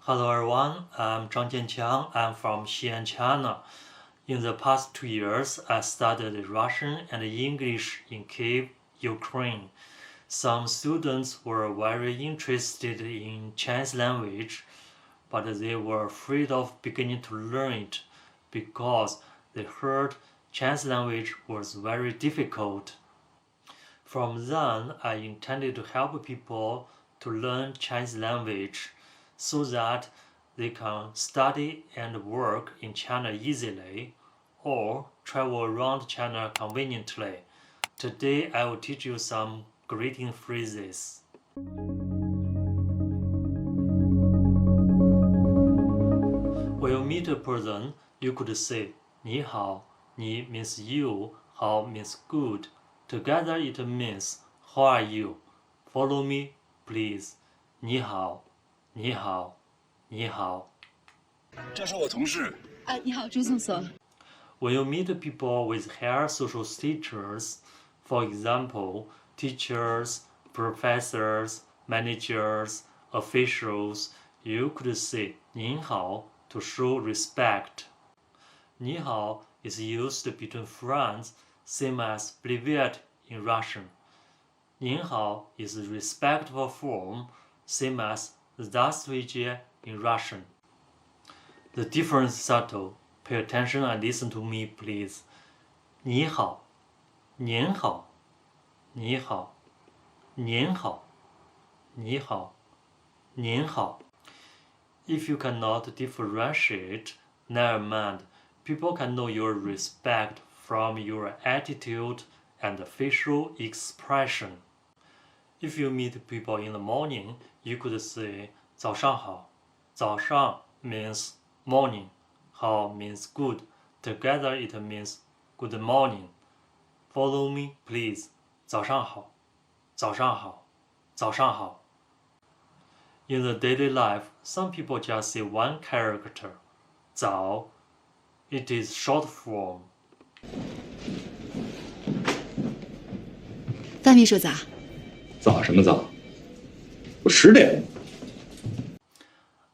Hello everyone, I'm Zhang Jianqiang. I'm from Xi'an, China. In the past 2 years, I studied Russian and English in Kyiv, Ukraine. Some students were very interested in Chinese language, but they were afraid of beginning to learn it because they heard Chinese language was very difficult. From then, I intended to help people to learn Chinese language so that they can study and work in China easily or travel around China conveniently. Today, I will teach you some greeting phrases. When you meet a person, you could say 你好, 你 means you, 好 means good. Together it means how are you? Follow me, please. 你好,你好,你好。这是我同事。你好，朱总所。When you meet people with higher social status, for example, teachers, professors, managers, officials, you could say 您好 to show respect. 你好 is used between friends, same as Privet in Russian. 您好 is a respectful form, same as Здравствуйте in Russian. The difference is subtle. Pay attention and listen to me, please. 你好,您好,你好,您好,你好,您好。If you cannot differentiate, never mind. People can know your respect from your attitude and facial expression. If you meet people in the morning, you could say 早上好. 早上 means morning. 好 means good. Together it means good morning. Follow me, please. 早上好,早上好,早上好。In the daily life, some people just say one character. 早 It is short form. 范秘书早。早什么早？我10点。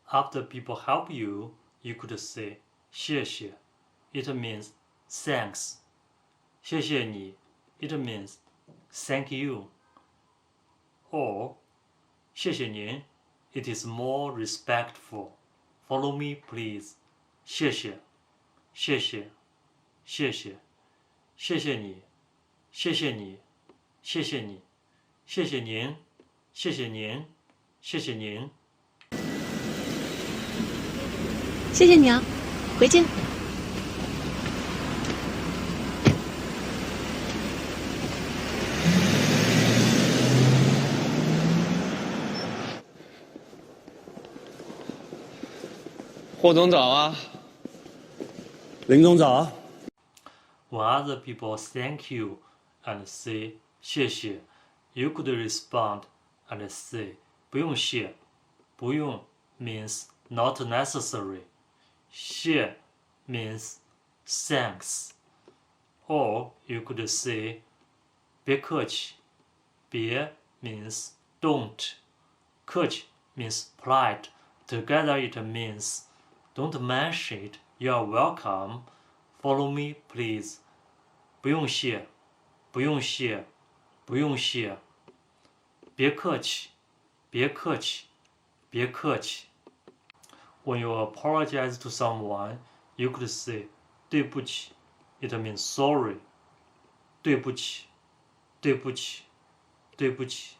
After people help you, you could say 谢谢. It means thanks. 谢谢你. It means thank you. Or 谢谢您. It is more respectful. Follow me, please. 谢谢. 谢谢. 谢谢. 谢谢你. 谢谢你. 谢谢你. 谢谢您. 谢谢您. 谢谢您. 谢谢你啊，回见。霍总早啊。林总早。When other people thank you and say 谢谢, you could respond and say 不用谢. 不用 means not necessary. 谢 means thanks. Or you could say 别客气. 别 means don't. 客气 means polite. Together it means don't mention it. You are welcome. Follow me, please. 不用谢. 不用谢. 不用谢. 别客气. 别客气. 别客气. When you apologize to someone, you could say 对不起. It means sorry. 对不起. 对不起. 对不起.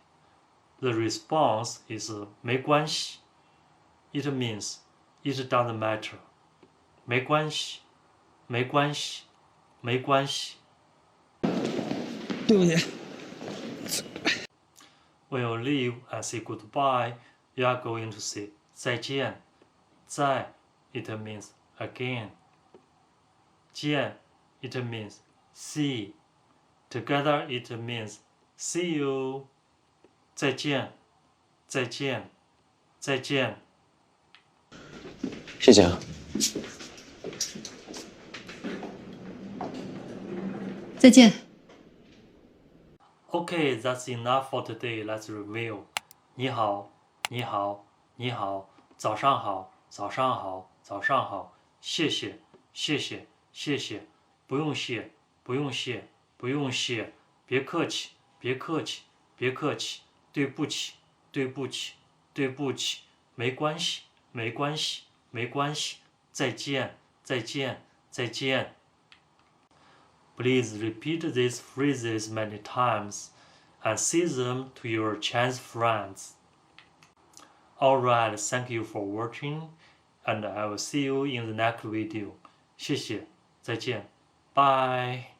The response is 没关系. It means it doesn't matter. 没关系. 没关系. 没关系. 对不起。When you leave and say goodbye, you are going to say 再见. 再 it means again. 见 it means see. Together it means see you. 再见. 再见. 再见. 谢谢啊。再见。Okay, that's enough for today. Let's review. 你好,你好,你好.早上好，早上好，早上好，谢谢，谢谢，谢谢，不用谢，不用谢，不用谢，别客气，别客气，别客气，对不起，对不起，对不起，没关系，没关系，没关系，再见，再见，再见。Please repeat these phrases many times and say them to your Chinese friends. Alright, thank you for watching, and I will see you in the next video. 谢谢，再见，拜。